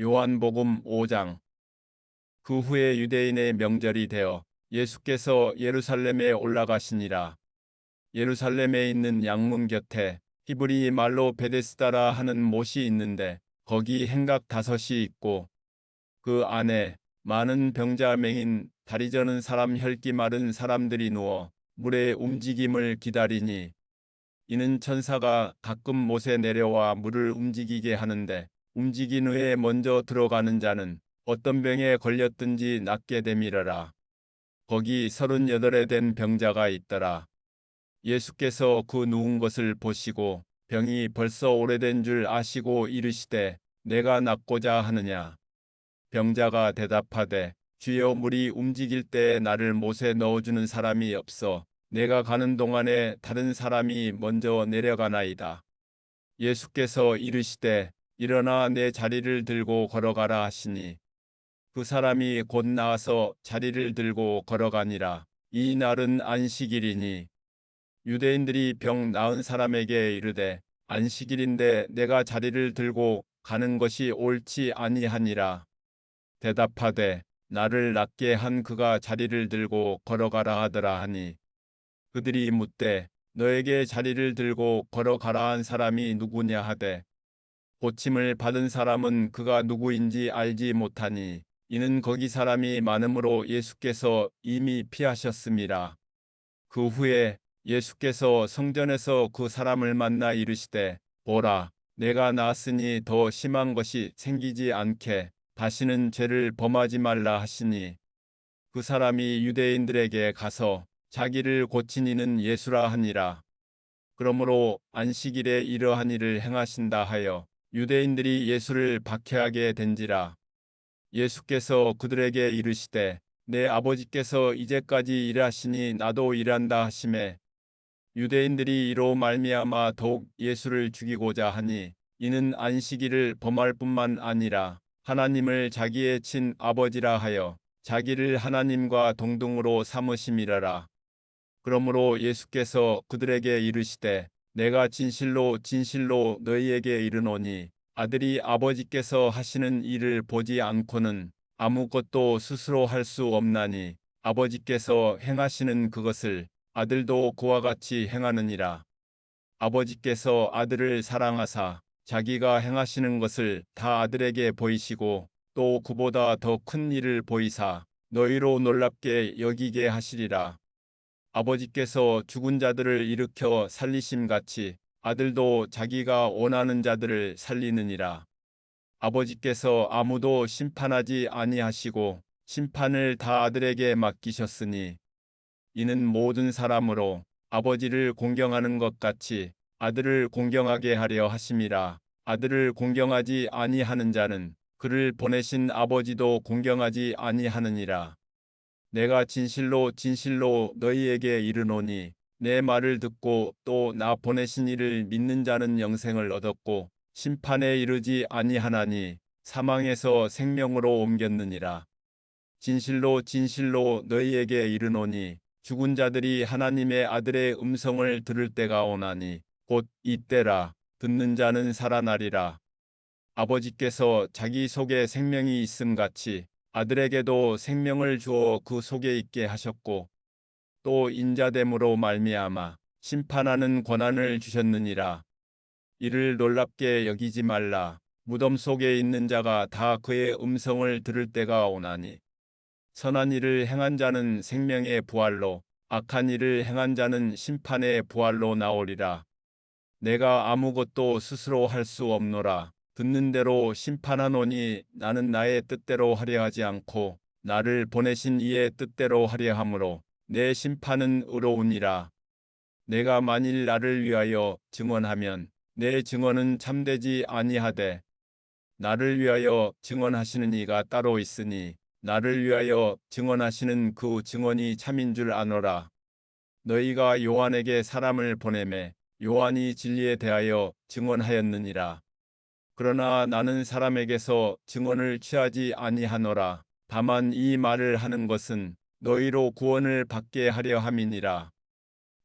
요한복음 5장. 그 후에 유대인의 명절이 되어 예수께서 예루살렘에 올라가시니라. 예루살렘에 있는 양문 곁에 히브리 말로 베데스다라 하는 못이 있는데 거기 행각 다섯이 있고 그 안에 많은 병자 맹인 다리 저는 사람 혈기 마른 사람들이 누워 물의 움직임을 기다리니 이는 천사가 가끔 못에 내려와 물을 움직이게 하는데 움직인 후에 먼저 들어가는 자는 어떤 병에 걸렸든지 낫게 되밀어라. 거기 38에 된 병자가 있더라. 예수께서 그 누운 것을 보시고 병이 벌써 오래된 줄 아시고 이르시되 내가 낫고자 하느냐. 병자가 대답하되 주여 물이 움직일 때에 나를 못에 넣어주는 사람이 없어 내가 가는 동안에 다른 사람이 먼저 내려가나이다. 예수께서 이르시되 일어나 내 자리를 들고 걸어가라 하시니 그 사람이 곧 나와서 자리를 들고 걸어가니라. 이 날은 안식일이니 유대인들이 병 나은 사람에게 이르되 안식일인데 내가 자리를 들고 가는 것이 옳지 아니하니라. 대답하되 나를 낫게 한 그가 자리를 들고 걸어가라 하더라 하니 그들이 묻되 너에게 자리를 들고 걸어가라 한 사람이 누구냐 하되 고침을 받은 사람은 그가 누구인지 알지 못하니 이는 거기 사람이 많음으로 예수께서 이미 피하셨음이라. 그 후에 예수께서 성전에서 그 사람을 만나 이르시되 보라 내가 나았으니 더 심한 것이 생기지 않게 다시는 죄를 범하지 말라 하시니 그 사람이 유대인들에게 가서 자기를 고친 이는 예수라 하니라. 그러므로 안식일에 이러한 일을 행하신다 하여 유대인들이 예수를 박해하게 된지라. 예수께서 그들에게 이르시되 내 아버지께서 이제까지 일하시니 나도 일한다 하시매 유대인들이 이로 말미암아 더욱 예수를 죽이고자 하니 이는 안식일을 범할 뿐만 아니라 하나님을 자기의 친 아버지라 하여 자기를 하나님과 동등으로 삼으심이라라. 그러므로 예수께서 그들에게 이르시되 내가 진실로 진실로 너희에게 이르노니 아들이 아버지께서 하시는 일을 보지 않고는 아무것도 스스로 할 수 없나니 아버지께서 행하시는 그것을 아들도 그와 같이 행하느니라. 아버지께서 아들을 사랑하사 자기가 행하시는 것을 다 아들에게 보이시고 또 그보다 더 큰 일을 보이사 너희로 놀랍게 여기게 하시리라. 아버지께서 죽은 자들을 일으켜 살리심같이 아들도 자기가 원하는 자들을 살리느니라. 아버지께서 아무도 심판하지 아니하시고 심판을 다 아들에게 맡기셨으니 이는 모든 사람으로 아버지를 공경하는 것 같이 아들을 공경하게 하려 하심이라. 아들을 공경하지 아니하는 자는 그를 보내신 아버지도 공경하지 아니하느니라. 내가 진실로 진실로 너희에게 이르노니 내 말을 듣고 또 나 보내신 이를 믿는 자는 영생을 얻었고 심판에 이르지 아니하나니 사망에서 생명으로 옮겼느니라. 진실로 진실로 너희에게 이르노니 죽은 자들이 하나님의 아들의 음성을 들을 때가 오나니 곧 이때라. 듣는 자는 살아나리라. 아버지께서 자기 속에 생명이 있음 같이 아들에게도 생명을 주어 그 속에 있게 하셨고 또 인자됨으로 말미암아 심판하는 권한을 주셨느니라. 이를 놀랍게 여기지 말라. 무덤 속에 있는 자가 다 그의 음성을 들을 때가 오나니 선한 일을 행한 자는 생명의 부활로 악한 일을 행한 자는 심판의 부활로 나오리라. 내가 아무것도 스스로 할 수 없노라. 듣는 대로 심판하노니 나는 나의 뜻대로 하려 하지 않고 나를 보내신 이의 뜻대로 하려 함으로 내 심판은 의로우니라. 내가 만일 나를 위하여 증언하면 내 증언은 참되지 아니하되 나를 위하여 증언하시는 이가 따로 있으니 나를 위하여 증언하시는 그 증언이 참인 줄 아노라. 너희가 요한에게 사람을 보내매 요한이 진리에 대하여 증언하였느니라. 그러나 나는 사람에게서 증언을 취하지 아니하노라. 다만 이 말을 하는 것은 너희로 구원을 받게 하려 함이니라.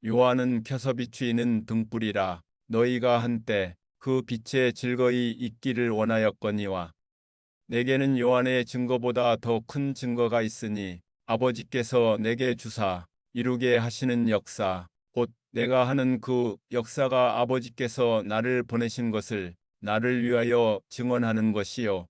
요한은 켜서 비추이는 등불이라. 너희가 한때 그 빛에 즐거이 있기를 원하였거니와 내게는 요한의 증거보다 더 큰 증거가 있으니 아버지께서 내게 주사 이루게 하시는 역사, 곧 내가 하는 그 역사가 아버지께서 나를 보내신 것을 나를 위하여 증언하는 것이요.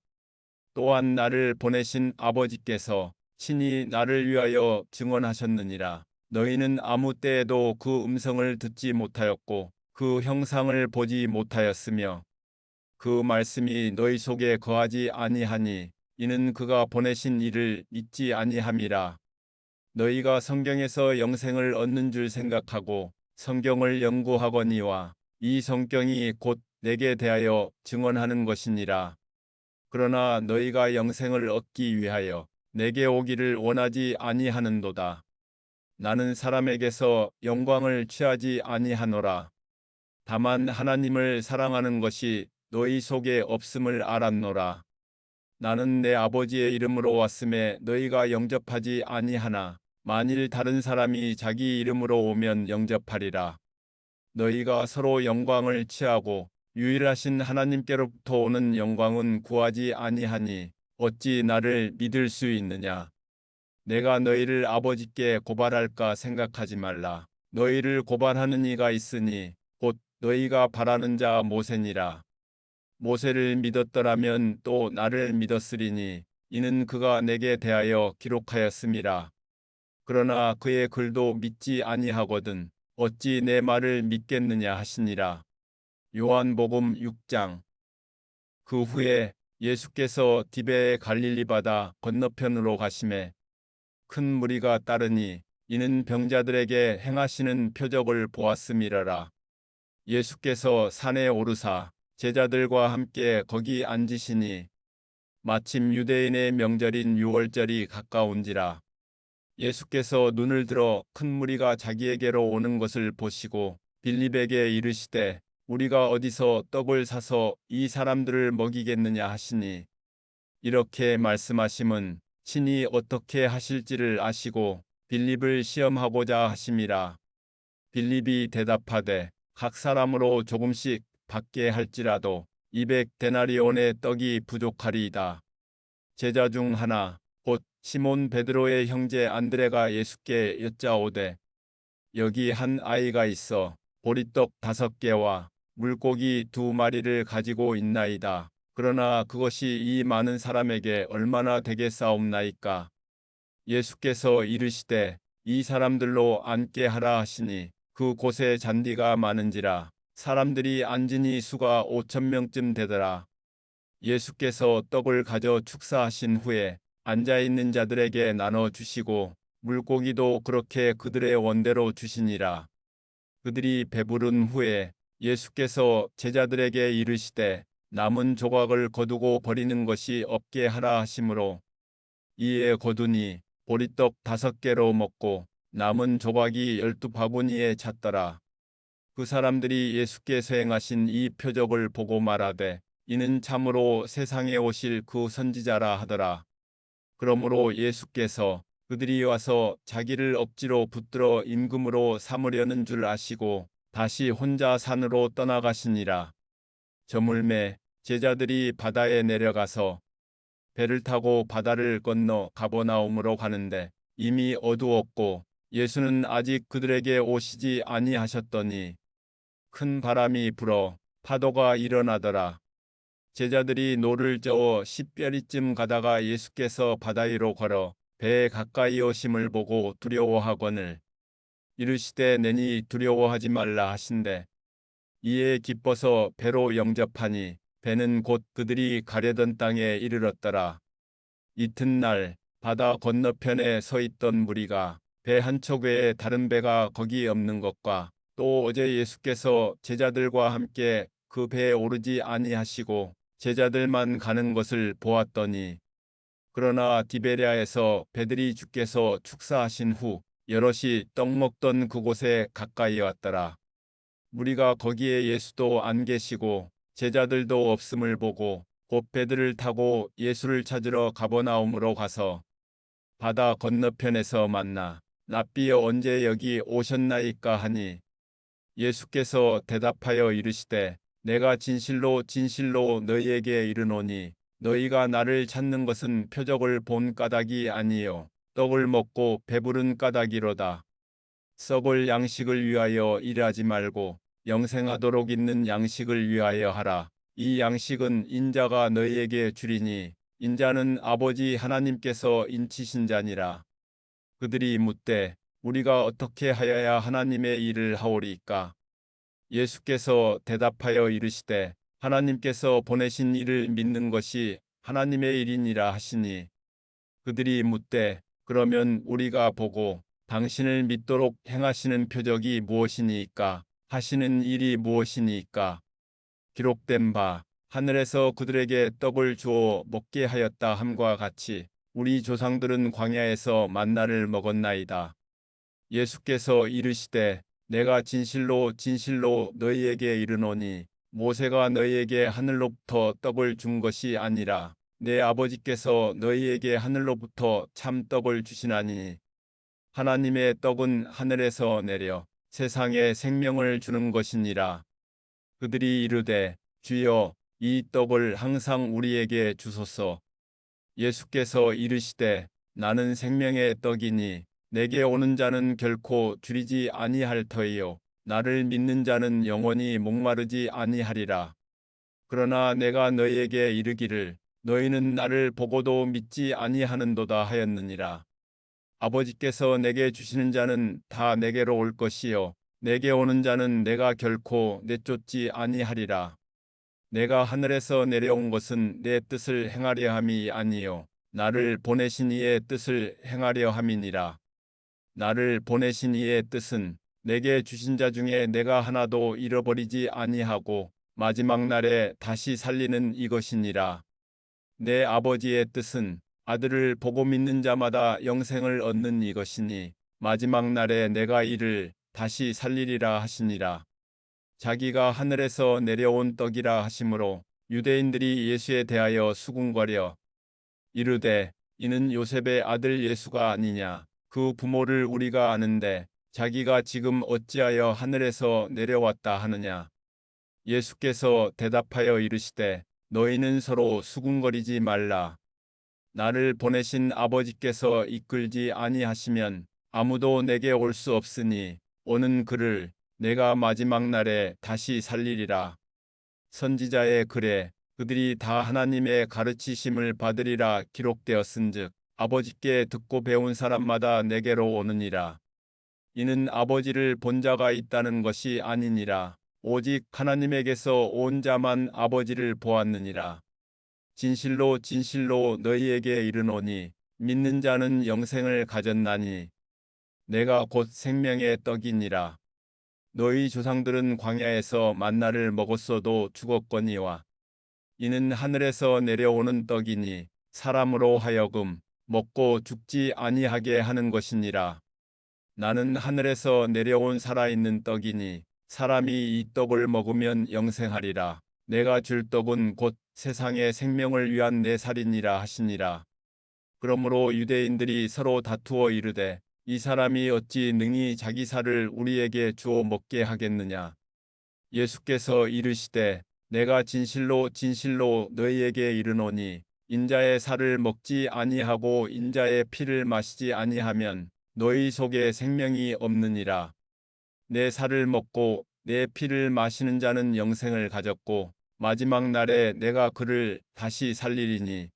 또한 나를 보내신 아버지께서 친히 나를 위하여 증언하셨느니라. 너희는 아무 때에도 그 음성을 듣지 못하였고 그 형상을 보지 못하였으며 그 말씀이 너희 속에 거하지 아니하니 이는 그가 보내신 이를 믿지 아니함이라. 너희가 성경에서 영생을 얻는 줄 생각하고 성경을 연구하거니와 이 성경이 곧 내게 대하여 증언하는 것이니라. 그러나 너희가 영생을 얻기 위하여 내게 오기를 원하지 아니하는도다. 나는 사람에게서 영광을 취하지 아니하노라. 다만 하나님을 사랑하는 것이 너희 속에 없음을 알았노라. 나는 내 아버지의 이름으로 왔음에 너희가 영접하지 아니하나 만일 다른 사람이 자기 이름으로 오면 영접하리라. 너희가 서로 영광을 취하고 유일하신 하나님께로부터 오는 영광은 구하지 아니하니 어찌 나를 믿을 수 있느냐. 내가 너희를 아버지께 고발할까 생각하지 말라. 너희를 고발하는 이가 있으니 곧 너희가 바라는 자 모세니라. 모세를 믿었더라면 또 나를 믿었으리니 이는 그가 내게 대하여 기록하였음이라. 그러나 그의 글도 믿지 아니하거든 어찌 내 말을 믿겠느냐 하시니라. 요한복음 6장. 그 후에 예수께서 디베의 갈릴리 바다 건너편으로 가시매 큰 무리가 따르니 이는 병자들에게 행하시는 표적을 보았음이라라. 예수께서 산에 오르사 제자들과 함께 거기 앉으시니 마침 유대인의 명절인 유월절이 가까운지라. 예수께서 눈을 들어 큰 무리가 자기에게로 오는 것을 보시고 빌립에게 이르시되 우리가 어디서 떡을 사서 이 사람들을 먹이겠느냐 하시니 이렇게 말씀하심은 친히 어떻게 하실지를 아시고 빌립을 시험하고자 하심이라. 빌립이 대답하되 각 사람으로 조금씩 받게 할지라도 200데나리온의 떡이 부족하리이다. 제자 중 하나 곧 시몬 베드로의 형제 안드레가 예수께 여짜오되 여기 한 아이가 있어 보리떡 5개와 물고기 2마리를 가지고 있나이다. 그러나 그것이 이 많은 사람에게 얼마나 되겠사옵나이까. 예수께서 이르시되 이 사람들로 앉게 하라 하시니 그 곳에 잔디가 많은지라 사람들이 앉으니 수가 5,000명쯤 되더라. 예수께서 떡을 가져 축사하신 후에 앉아있는 자들에게 나눠 주시고 물고기도 그렇게 그들의 원대로 주시니라. 그들이 배부른 후에 예수께서 제자들에게 이르시되 남은 조각을 거두고 버리는 것이 없게 하라 하시므로 이에 거두니 보리떡 5개로 먹고 남은 조각이 12바구니에 찼더라. 그 사람들이 예수께서 행하신 이 표적을 보고 말하되 이는 참으로 세상에 오실 그 선지자라 하더라. 그러므로 예수께서 그들이 와서 자기를 억지로 붙들어 임금으로 삼으려는 줄 아시고 다시 혼자 산으로 떠나가시니라. 저물매 제자들이 바다에 내려가서 배를 타고 바다를 건너 가버나움으로 가는데 이미 어두웠고 예수는 아직 그들에게 오시지 아니하셨더니 큰 바람이 불어 파도가 일어나더라. 제자들이 노를 저어 10별이쯤 가다가 예수께서 바다 위로 걸어 배에 가까이 오심을 보고 두려워하거늘 이르시되 내니 두려워하지 말라 하신대 이에 기뻐서 배로 영접하니 배는 곧 그들이 가려던 땅에 이르렀더라. 이튿날 바다 건너편에 서 있던 무리가 배 한 척 외에 다른 배가 거기 없는 것과 또 어제 예수께서 제자들과 함께 그 배에 오르지 아니하시고 제자들만 가는 것을 보았더니 그러나 디베랴에서 배들이 주께서 축사하신 후 여럿이 떡 먹던 그곳에 가까이 왔더라. 무리가 거기에 예수도 안 계시고 제자들도 없음을 보고 곧 배들을 타고 예수를 찾으러 가버나움으로 가서 바다 건너편에서 만나 랍비여 언제 여기 오셨나이까 하니 예수께서 대답하여 이르시되 내가 진실로 진실로 너희에게 이르노니 너희가 나를 찾는 것은 표적을 본 까닭이 아니요 떡을 먹고 배부른 까닭이로다. 썩을 양식을 위하여 일하지 말고 영생하도록 있는 양식을 위하여 하라. 이 양식은 인자가 너희에게 주리니 인자는 아버지 하나님께서 인치신 자니라. 그들이 묻되 우리가 어떻게 하여야 하나님의 일을 하오리까? 예수께서 대답하여 이르시되 하나님께서 보내신 이를 믿는 것이 하나님의 일이니라 하시니 그들이 묻되 그러면 우리가 보고 당신을 믿도록 행하시는 표적이 무엇이니까 하시는 일이 무엇이니까 기록된 바 하늘에서 그들에게 떡을 주어 먹게 하였다 함과 같이 우리 조상들은 광야에서 만나를 먹었나이다. 예수께서 이르시되 내가 진실로 진실로 너희에게 이르노니 모세가 너희에게 하늘로부터 떡을 준 것이 아니라 내 아버지께서 너희에게 하늘로부터 참 떡을 주시나니 하나님의 떡은 하늘에서 내려 세상에 생명을 주는 것이니라. 그들이 이르되 주여 이 떡을 항상 우리에게 주소서. 예수께서 이르시되 나는 생명의 떡이니 내게 오는 자는 결코 줄이지 아니할 터이요 나를 믿는 자는 영원히 목마르지 아니하리라. 그러나 내가 너희에게 이르기를 너희는 나를 보고도 믿지 아니하는도다 하였느니라. 아버지께서 내게 주시는 자는 다 내게로 올 것이요 내게 오는 자는 내가 결코 내쫓지 아니하리라. 내가 하늘에서 내려온 것은 내 뜻을 행하려 함이 아니요 나를 보내신 이의 뜻을 행하려 함이니라. 나를 보내신 이의 뜻은 내게 주신 자 중에 내가 하나도 잃어버리지 아니하고 마지막 날에 다시 살리는 이것이니라. 내 아버지의 뜻은 아들을 보고 믿는 자마다 영생을 얻는 이것이니 마지막 날에 내가 이를 다시 살리리라 하시니라. 자기가 하늘에서 내려온 떡이라 하시므로 유대인들이 예수에 대하여 수군거려 이르되 이는 요셉의 아들 예수가 아니냐. 그 부모를 우리가 아는데 자기가 지금 어찌하여 하늘에서 내려왔다 하느냐. 예수께서 대답하여 이르시되 너희는 서로 수군거리지 말라. 나를 보내신 아버지께서 이끌지 아니하시면 아무도 내게 올 수 없으니 오는 그를 내가 마지막 날에 다시 살리리라. 선지자의 글에 그들이 다 하나님의 가르치심을 받으리라 기록되었은즉 아버지께 듣고 배운 사람마다 내게로 오느니라. 이는 아버지를 본 자가 있다는 것이 아니니라. 오직 하나님에게서 온 자만 아버지를 보았느니라. 진실로 진실로 너희에게 이르노니 믿는 자는 영생을 가졌나니 내가 곧 생명의 떡이니라. 너희 조상들은 광야에서 만나를 먹었어도 죽었거니와 이는 하늘에서 내려오는 떡이니 사람으로 하여금 먹고 죽지 아니하게 하는 것이니라. 나는 하늘에서 내려온 살아있는 떡이니 사람이 이 떡을 먹으면 영생하리라. 내가 줄 떡은 곧 세상의 생명을 위한 내 살이니라 하시니라. 그러므로 유대인들이 서로 다투어 이르되 이 사람이 어찌 능히 자기 살을 우리에게 주어 먹게 하겠느냐. 예수께서 이르시되 내가 진실로 진실로 너희에게 이르노니 인자의 살을 먹지 아니하고 인자의 피를 마시지 아니하면 너희 속에 생명이 없느니라. 내 살을 먹고 내 피를 마시는 자는 영생을 가졌고 마지막 날에 내가 그를 다시 살리리니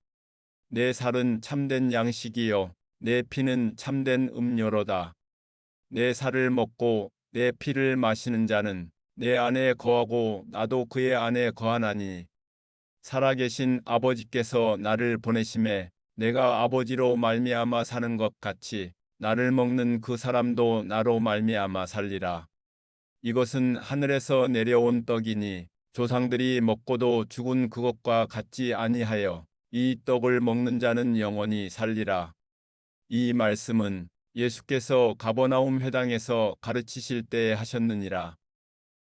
내 살은 참된 양식이요 내 피는 참된 음료로다. 내 살을 먹고 내 피를 마시는 자는 내 안에 거하고 나도 그의 안에 거하나니 살아계신 아버지께서 나를 보내심에 내가 아버지로 말미암아 사는 것 같이 나를 먹는 그 사람도 나로 말미암아 살리라. 이것은 하늘에서 내려온 떡이니 조상들이 먹고도 죽은 그것과 같지 아니하여 이 떡을 먹는 자는 영원히 살리라. 이 말씀은 예수께서 가버나움 회당에서 가르치실 때에 하셨느니라.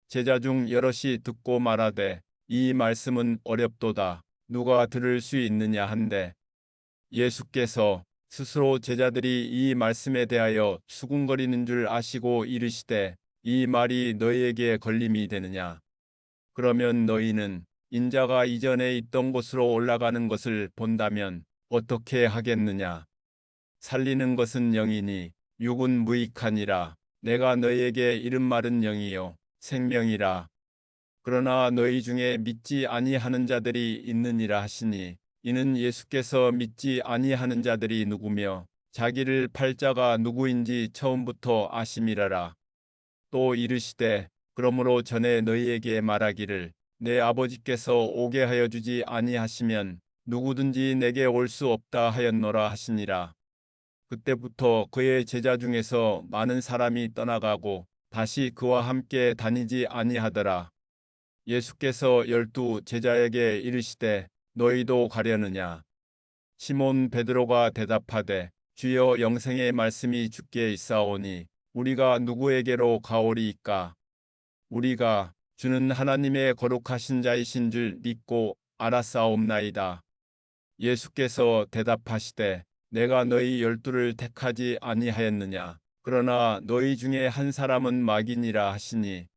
제자 중 여럿이 듣고 말하되 이 말씀은 어렵도다. 누가 들을 수 있느냐 한데 예수께서 스스로 제자들이 이 말씀에 대하여 수군거리는 줄 아시고 이르시되 이 말이 너희에게 걸림이 되느냐. 그러면 너희는 인자가 이전에 있던 곳으로 올라가는 것을 본다면 어떻게 하겠느냐? 살리는 것은 영이니 육은 무익하니라. 내가 너희에게 이른 말은 영이요 생명이라. 그러나 너희 중에 믿지 아니하는 자들이 있느니라 하시니 이는 예수께서 믿지 아니하는 자들이 누구며 자기를 팔 자가 누구인지 처음부터 아심이라라. 또 이르시되 그러므로 전에 너희에게 말하기를 내 아버지께서 오게 하여 주지 아니하시면 누구든지 내게 올 수 없다 하였노라 하시니라. 그때부터 그의 제자 중에서 많은 사람이 떠나가고 다시 그와 함께 다니지 아니하더라. 예수께서 12 제자에게 이르시되 너희도 가려느냐? 시몬 베드로가 대답하되 주여 영생의 말씀이 주께 있사오니 우리가 누구에게로 가오리이까? 우리가 주는 하나님의 거룩하신 자이신 줄 믿고 알았사옵나이다. 예수께서 대답하시되 내가 너희 12를 택하지 아니하였느냐? 그러나 너희 중에 한 사람은 마귀니라 하시니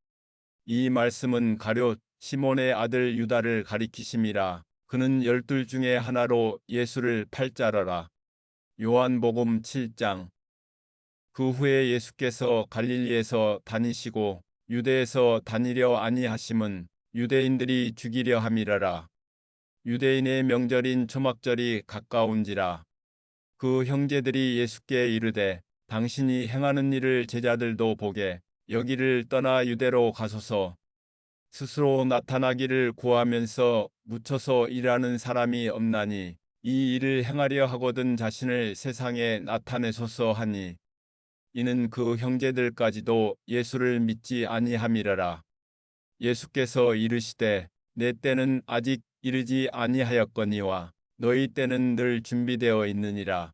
이 말씀은 가룟 시몬의 아들 유다를 가리키심이라. 그는 12 중에 하나로 예수를 팔 자라라. 요한복음 7장. 그 후에 예수께서 갈릴리에서 다니시고 유대에서 다니려 아니하심은 유대인들이 죽이려 함이라라. 유대인의 명절인 초막절이 가까운지라. 그 형제들이 예수께 이르되 당신이 행하는 일을 제자들도 보게 여기를 떠나 유대로 가소서. 스스로 나타나기를 구하면서 묻혀서 일하는 사람이 없나니 이 일을 행하려 하거든 자신을 세상에 나타내소서 하니 이는 그 형제들까지도 예수를 믿지 아니함이라라. 예수께서 이르시되 내 때는 아직 이르지 아니하였거니와 너희 때는 늘 준비되어 있느니라.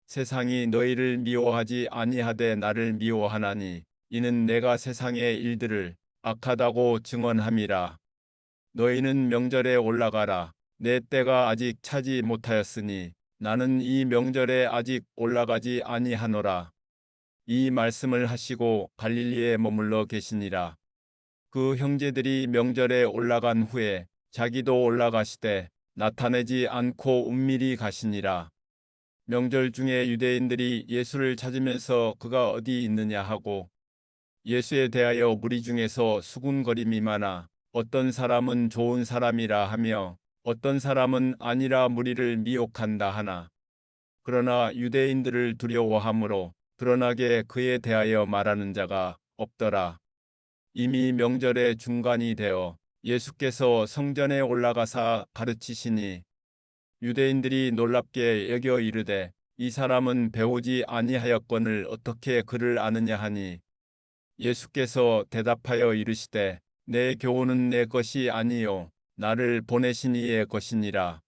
세상이 너희를 미워하지 아니하되 나를 미워하나니 이는 내가 세상의 일들을 악하다고 증언함이라. 너희는 명절에 올라가라. 내 때가 아직 차지 못하였으니 나는 이 명절에 아직 올라가지 아니하노라. 이 말씀을 하시고 갈릴리에 머물러 계시니라. 그 형제들이 명절에 올라간 후에 자기도 올라가시되 나타내지 않고 은밀히 가시니라. 명절 중에 유대인들이 예수를 찾으면서 그가 어디 있느냐 하고 예수에 대하여 무리 중에서 수군거림이 많아 어떤 사람은 좋은 사람이라 하며 어떤 사람은 아니라 무리를 미혹한다 하나. 그러나 유대인들을 두려워하므로 드러나게 그에 대하여 말하는 자가 없더라. 이미 명절의 중간이 되어 예수께서 성전에 올라가사 가르치시니 유대인들이 놀랍게 여겨 이르되 이 사람은 배우지 아니하였거늘 어떻게 그를 아느냐 하니 예수께서 대답하여 이르시되 내 교훈은 내 것이 아니요 나를 보내신 이의 것이니라.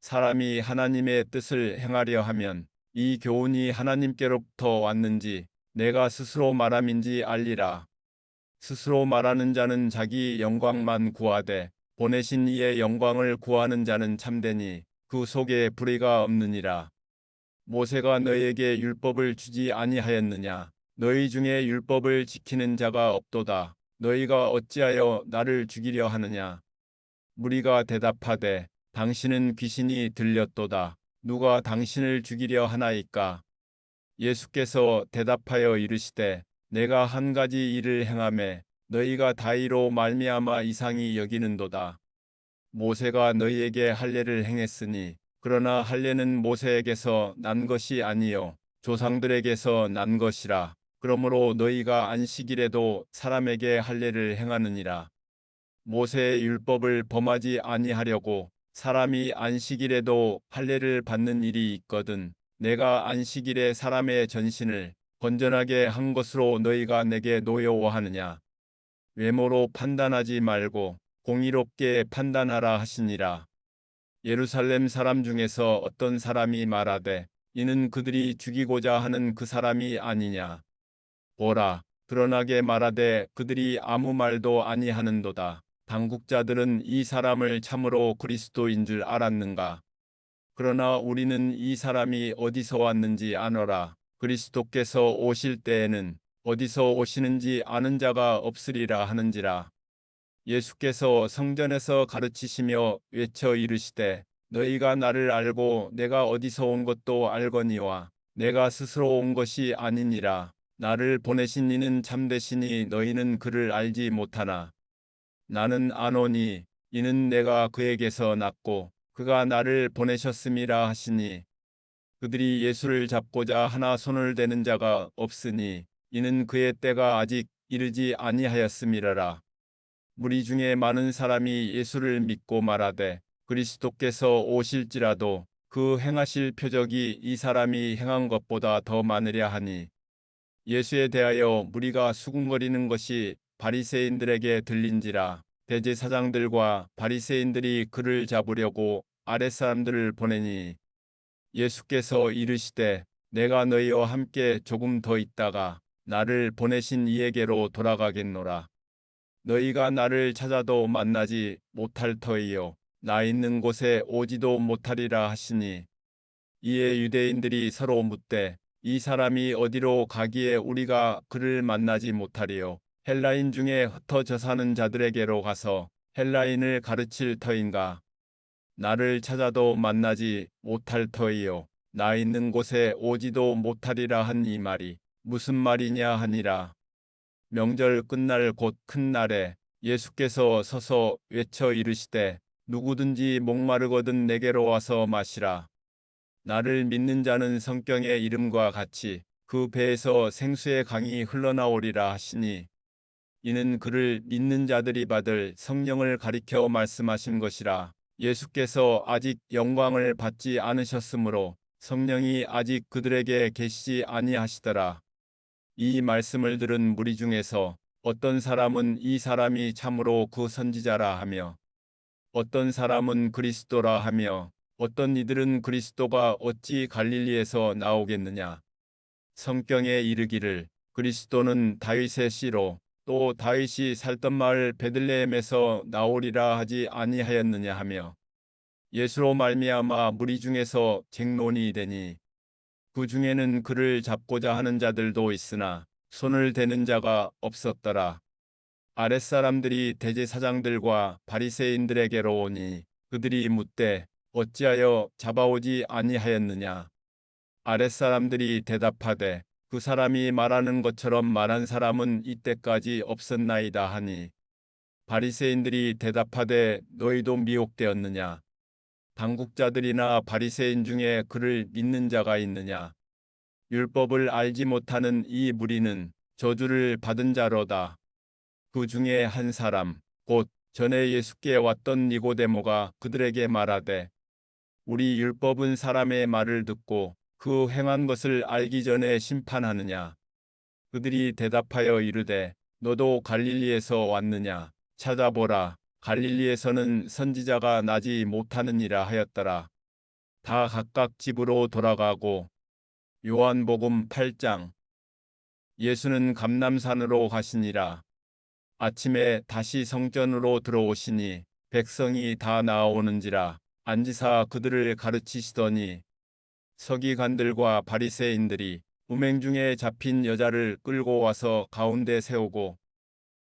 사람이 하나님의 뜻을 행하려 하면 이 교훈이 하나님께로부터 왔는지 내가 스스로 말함인지 알리라. 스스로 말하는 자는 자기 영광만 구하되 보내신 이의 영광을 구하는 자는 참되니 그 속에 불의가 없느니라. 모세가 너희에게 율법을 주지 아니하였느냐? 너희 중에 율법을 지키는 자가 없도다. 너희가 어찌하여 나를 죽이려 하느냐? 무리가 대답하되 당신은 귀신이 들렸도다. 누가 당신을 죽이려 하나이까? 예수께서 대답하여 이르시되 내가 한 가지 일을 행하매 너희가 다이로 말미암아 이상히 여기는도다. 모세가 너희에게 할례를 행했으니 그러나 할례는 모세에게서 난 것이 아니요 조상들에게서 난 것이라. 그러므로 너희가 안식일에도 사람에게 할례를 행하느니라. 모세의 율법을 범하지 아니하려고 사람이 안식일에도 할례를 받는 일이 있거든. 내가 안식일에 사람의 전신을 건전하게 한 것으로 너희가 내게 노여워하느냐. 외모로 판단하지 말고 공의롭게 판단하라 하시니라. 예루살렘 사람 중에서 어떤 사람이 말하되 이는 그들이 죽이고자 하는 그 사람이 아니냐. 보라, 드러나게 말하되 그들이 아무 말도 아니하는도다. 당국자들은 이 사람을 참으로 그리스도인 줄 알았는가. 그러나 우리는 이 사람이 어디서 왔는지 아노라. 그리스도께서 오실 때에는 어디서 오시는지 아는 자가 없으리라 하는지라. 예수께서 성전에서 가르치시며 외쳐 이르시되 너희가 나를 알고 내가 어디서 온 것도 알거니와 내가 스스로 온 것이 아니니라. 나를 보내신 이는 참되시니 너희는 그를 알지 못하나 나는 아노니 이는 내가 그에게서 났고 그가 나를 보내셨음이라 하시니 그들이 예수를 잡고자 하나 손을 대는 자가 없으니 이는 그의 때가 아직 이르지 아니하였음이라라. 무리 중에 많은 사람이 예수를 믿고 말하되 그리스도께서 오실지라도 그 행하실 표적이 이 사람이 행한 것보다 더 많으랴 하니 예수에 대하여 무리가 수군거리는 것이 바리새인들에게 들린지라. 대제사장들과 바리새인들이 그를 잡으려고 아랫사람들을 보내니 예수께서 이르시되 내가 너희와 함께 조금 더 있다가 나를 보내신 이에게로 돌아가겠노라. 너희가 나를 찾아도 만나지 못할 터이요 나 있는 곳에 오지도 못하리라 하시니 이에 유대인들이 서로 묻되 이 사람이 어디로 가기에 우리가 그를 만나지 못하리요 헬라인 중에 흩어져 사는 자들에게로 가서 헬라인을 가르칠 터인가 나를 찾아도 만나지 못할 터이요 나 있는 곳에 오지도 못하리라 한 이 말이 무슨 말이냐 하니라. 명절 끝날 곧 큰 날에 예수께서 서서 외쳐 이르시되 누구든지 목마르거든 내게로 와서 마시라. 나를 믿는 자는 성경의 이름과 같이 그 배에서 생수의 강이 흘러나오리라 하시니 이는 그를 믿는 자들이 받을 성령을 가리켜 말씀하신 것이라. 예수께서 아직 영광을 받지 않으셨으므로 성령이 아직 그들에게 계시지 아니하시더라. 이 말씀을 들은 무리 중에서 어떤 사람은 이 사람이 참으로 그 선지자라 하며 어떤 사람은 그리스도라 하며 어떤 이들은 그리스도가 어찌 갈릴리에서 나오겠느냐. 성경에 이르기를 그리스도는 다윗의 씨로 또 다윗이 살던 마을 베들레헴에서 나오리라 하지 아니하였느냐 하며 예수로 말미암아 무리 중에서 쟁론이 되니 그 중에는 그를 잡고자 하는 자들도 있으나 손을 대는 자가 없었더라. 아랫사람들이 대제사장들과 바리새인들에게로 오니 그들이 묻되 어찌하여 잡아오지 아니하였느냐. 아랫사람들이 대답하되 그 사람이 말하는 것처럼 말한 사람은 이때까지 없었나이다 하니 바리새인들이 대답하되 너희도 미혹되었느냐. 당국자들이나 바리새인 중에 그를 믿는 자가 있느냐. 율법을 알지 못하는 이 무리는 저주를 받은 자로다. 그 중에 한 사람 곧 전에 예수께 왔던 니고데모가 그들에게 말하되 우리 율법은 사람의 말을 듣고 그 행한 것을 알기 전에 심판하느냐. 그들이 대답하여 이르되 너도 갈릴리에서 왔느냐. 찾아보라. 갈릴리에서는 선지자가 나지 못하느니라 하였더라. 다 각각 집으로 돌아가고 요한복음 8장. 예수는 감람산으로 가시니라. 아침에 다시 성전으로 들어오시니 백성이 다 나아오는지라 앉으사 그들을 가르치시더니 서기관들과 바리새인들이 음행 중에 잡힌 여자를 끌고 와서 가운데 세우고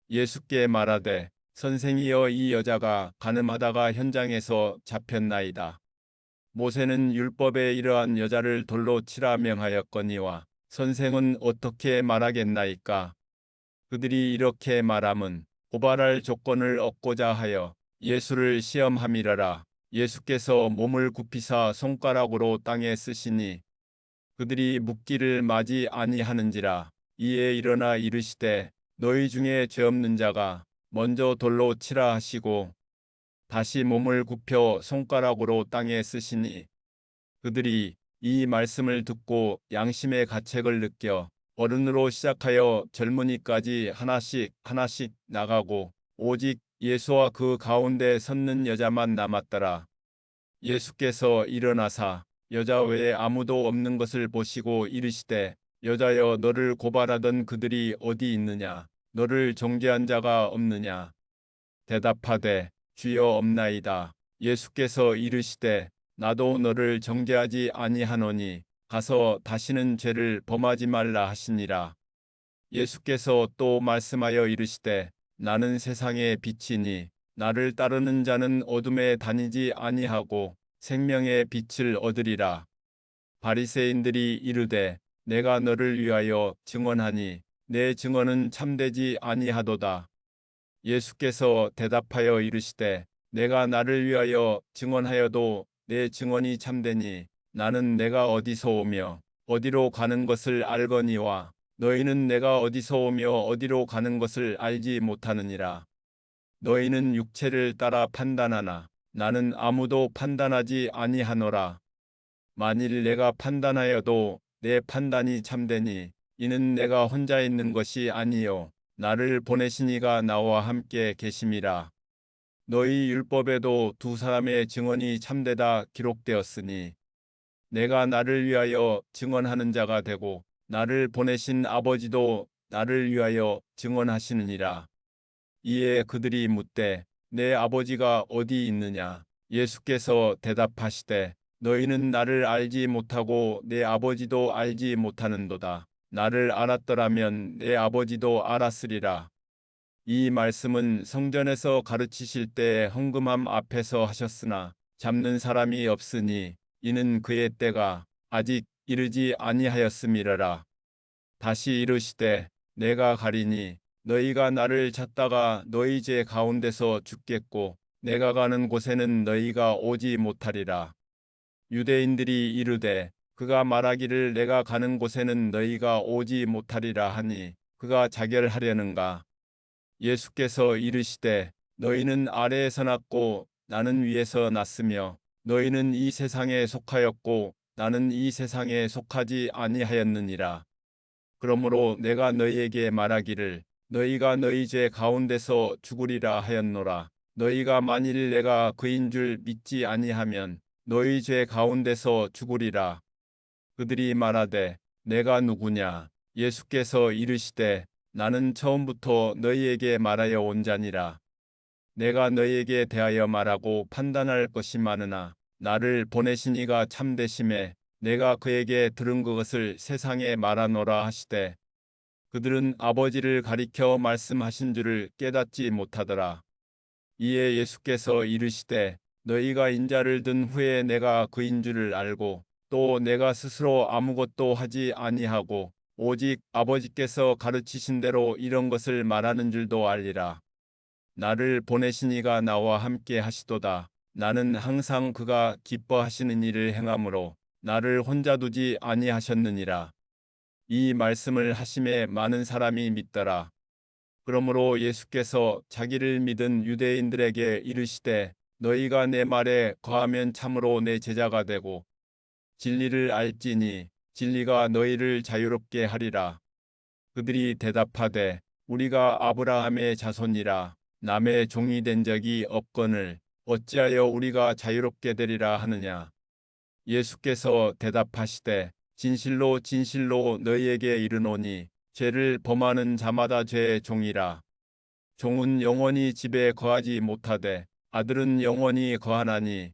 예수께 말하되 선생이여 이 여자가 간음하다가 현장에서 잡혔나이다. 모세는 율법에 이러한 여자를 돌로 치라 명하였거니와 선생은 어떻게 말하겠나이까. 그들이 이렇게 말함은 고발할 조건을 얻고자 하여 예수를 시험함이라라. 예수께서 몸을 굽히사 손가락으로 땅에 쓰시니 그들이 묻기를 마지 아니하는지라. 이에 일어나 이르시되 너희 중에 죄 없는 자가 먼저 돌로 치라 하시고 다시 몸을 굽혀 손가락으로 땅에 쓰시니 그들이 이 말씀을 듣고 양심의 가책을 느껴 어른으로 시작하여 젊은이까지 하나씩 하나씩 나가고 오직 예수와 그 가운데 섰는 여자만 남았더라. 예수께서 일어나사 여자 외에 아무도 없는 것을 보시고 이르시되 여자여 너를 고발하던 그들이 어디 있느냐. 너를 정죄한 자가 없느냐. 대답하되 주여 없나이다. 예수께서 이르시되 나도 너를 정죄하지 아니하노니 가서 다시는 죄를 범하지 말라 하시니라. 예수께서 또 말씀하여 이르시되 나는 세상의 빛이니 나를 따르는 자는 어둠에 다니지 아니하고 생명의 빛을 얻으리라. 바리새인들이 이르되 내가 너를 위하여 증언하니 내 증언은 참되지 아니하도다. 예수께서 대답하여 이르시되 내가 나를 위하여 증언하여도 내 증언이 참되니 나는 내가 어디서 오며 어디로 가는 것을 알거니와 너희는 내가 어디서 오며 어디로 가는 것을 알지 못하느니라. 너희는 육체를 따라 판단하나 나는 아무도 판단하지 아니하노라. 만일 내가 판단하여도 내 판단이 참되니 이는 내가 혼자 있는 것이 아니요 나를 보내신 이가 나와 함께 계심이라. 너희 율법에도 두 사람의 증언이 참되다 기록되었으니 내가 나를 위하여 증언하는 자가 되고 나를 보내신 아버지도 나를 위하여 증언하시느니라. 이에 그들이 묻되 내 아버지가 어디 있느냐? 예수께서 대답하시되 너희는 나를 알지 못하고 내 아버지도 알지 못하는도다. 나를 알았더라면 내 아버지도 알았으리라. 이 말씀은 성전에서 가르치실 때 헌금함 앞에서 하셨으나 잡는 사람이 없으니 이는 그의 때가 아직 이르지 아니하였음이라라. 다시 이르시되 내가 가리니 너희가 나를 찾다가 너희 제 가운데서 죽겠고 내가 가는 곳에는 너희가 오지 못하리라. 유대인들이 이르되 그가 말하기를 내가 가는 곳에는 너희가 오지 못하리라 하니 그가 자결하려는가. 예수께서 이르시되 너희는 아래에서 났고 나는 위에서 났으며 너희는 이 세상에 속하였고 나는 이 세상에 속하지 아니하였느니라. 그러므로 내가 너희에게 말하기를 너희가 너희 제 가운데서 죽으리라 하였노라. 너희가 만일 내가 그인 줄 믿지 아니하면 너희 제 가운데서 죽으리라. 그들이 말하되 내가 누구냐? 예수께서 이르시되 나는 처음부터 너희에게 말하여 온 자니라. 내가 너희에게 대하여 말하고 판단할 것이 많으나 나를 보내신 이가 참되심에 내가 그에게 들은 그것을 세상에 말하노라 하시되 그들은 아버지를 가리켜 말씀하신 줄을 깨닫지 못하더라. 이에 예수께서 이르시되 너희가 인자를 든 후에 내가 그인 줄을 알고 또 내가 스스로 아무것도 하지 아니하고 오직 아버지께서 가르치신 대로 이런 것을 말하는 줄도 알리라. 나를 보내신 이가 나와 함께 하시도다. 나는 항상 그가 기뻐하시는 일을 행함으로 나를 혼자 두지 아니하셨느니라. 이 말씀을 하심에 많은 사람이 믿더라. 그러므로 예수께서 자기를 믿은 유대인들에게 이르시되 너희가 내 말에 거하면 참으로 내 제자가 되고 진리를 알지니 진리가 너희를 자유롭게 하리라. 그들이 대답하되 우리가 아브라함의 자손이라 남의 종이 된 적이 없거늘 어찌하여 우리가 자유롭게 되리라 하느냐. 예수께서 대답하시되 진실로 진실로 너희에게 이르노니 죄를 범하는 자마다 죄의 종이라. 종은 영원히 집에 거하지 못하되 아들은 영원히 거하나니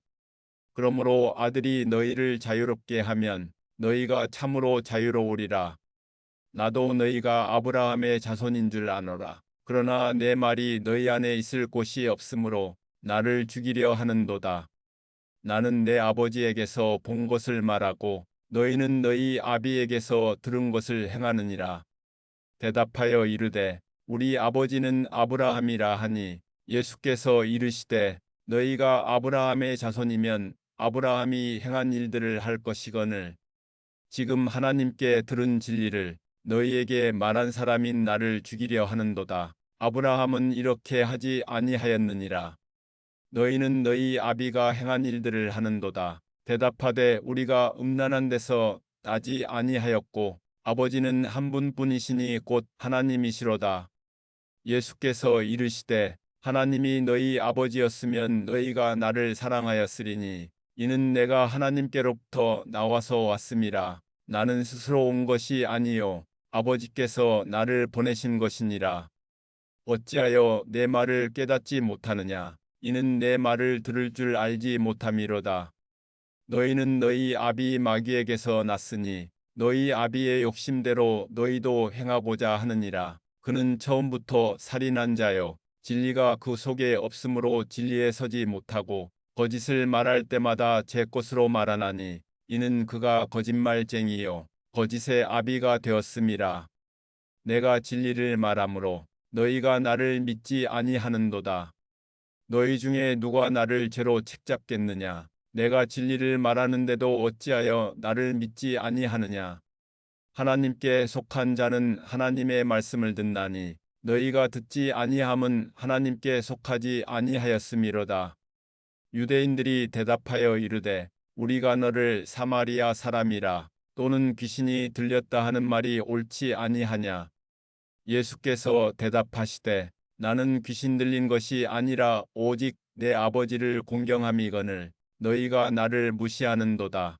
그러므로 아들이 너희를 자유롭게 하면 너희가 참으로 자유로우리라. 나도 너희가 아브라함의 자손인 줄 아노라. 그러나 내 말이 너희 안에 있을 곳이 없으므로 나를 죽이려 하는도다. 나는 내 아버지에게서 본 것을 말하고 너희는 너희 아비에게서 들은 것을 행하느니라. 대답하여 이르되 우리 아버지는 아브라함이라 하니 예수께서 이르시되 너희가 아브라함의 자손이면 아브라함이 행한 일들을 할 것이거늘 지금 하나님께 들은 진리를 너희에게 말한 사람인 나를 죽이려 하는도다. 아브라함은 이렇게 하지 아니하였느니라. 너희는 너희 아비가 행한 일들을 하는도다. 대답하되 우리가 음란한 데서 나지 아니하였고 아버지는 한 분뿐이시니 곧 하나님이시로다. 예수께서 이르시되 하나님이 너희 아버지였으면 너희가 나를 사랑하였으리니 이는 내가 하나님께로부터 나와서 왔음이라. 나는 스스로 온 것이 아니요 아버지께서 나를 보내신 것이니라. 어찌하여 내 말을 깨닫지 못하느냐. 이는 내 말을 들을 줄 알지 못함이로다. 너희는 너희 아비 마귀에게서 났으니 너희 아비의 욕심대로 너희도 행하고자 하느니라. 그는 처음부터 살인한 자요. 진리가 그 속에 없으므로 진리에 서지 못하고 거짓을 말할 때마다 제 것으로 말하나니 이는 그가 거짓말쟁이요 거짓의 아비가 되었음이라. 내가 진리를 말하므로 너희가 나를 믿지 아니하는도다. 너희 중에 누가 나를 죄로 책잡겠느냐? 내가 진리를 말하는데도 어찌하여 나를 믿지 아니하느냐? 하나님께 속한 자는 하나님의 말씀을 듣나니 너희가 듣지 아니함은 하나님께 속하지 아니하였음이로다. 유대인들이 대답하여 이르되 우리가 너를 사마리아 사람이라 또는 귀신이 들렸다 하는 말이 옳지 아니하냐? 예수께서 대답하시되 나는 귀신 들린 것이 아니라 오직 내 아버지를 공경함이거늘 너희가 나를 무시하는도다.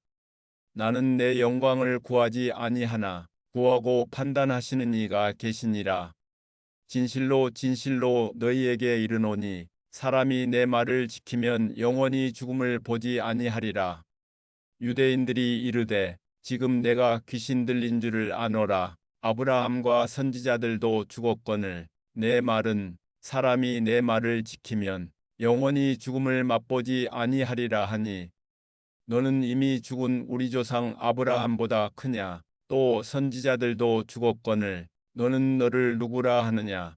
나는 내 영광을 구하지 아니하나 구하고 판단하시는 이가 계시니라. 진실로 진실로 너희에게 이르노니 사람이 내 말을 지키면 영원히 죽음을 보지 아니하리라. 유대인들이 이르되 지금 내가 귀신 들린 줄을 아노라. 아브라함과 선지자들도 죽었거늘 내 말은 사람이 내 말을 지키면 영원히 죽음을 맛보지 아니하리라 하니 너는 이미 죽은 우리 조상 아브라함보다 크냐? 또 선지자들도 죽었거늘 너는 너를 누구라 하느냐?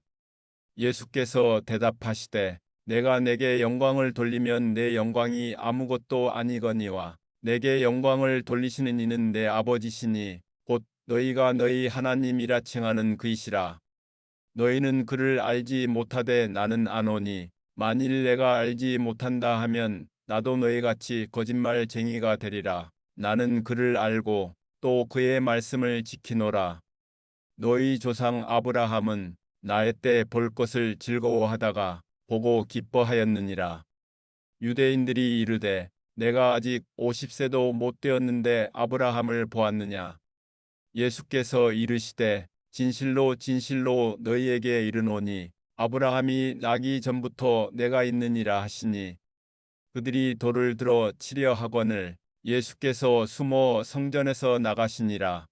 예수께서 대답하시되 내가 내게 영광을 돌리면 내 영광이 아무것도 아니거니와 내게 영광을 돌리시는 이는 내 아버지시니 곧 너희가 너희 하나님이라 칭하는 그이시라. 너희는 그를 알지 못하되 나는 아노니 만일 내가 알지 못한다 하면 나도 너희같이 거짓말쟁이가 되리라. 나는 그를 알고 또 그의 말씀을 지키노라. 너희 조상 아브라함은 나의 때 볼 것을 즐거워하다가 보고 기뻐하였느니라. 유대인들이 이르되 내가 아직 50세도 못 되었는데 아브라함을 보았느냐? 예수께서 이르시되 진실로 진실로 너희에게 이르노니 아브라함이 나기 전부터 내가 있느니라 하시니 그들이 돌을 들어 치려 하거늘 예수께서 숨어 성전에서 나가시니라.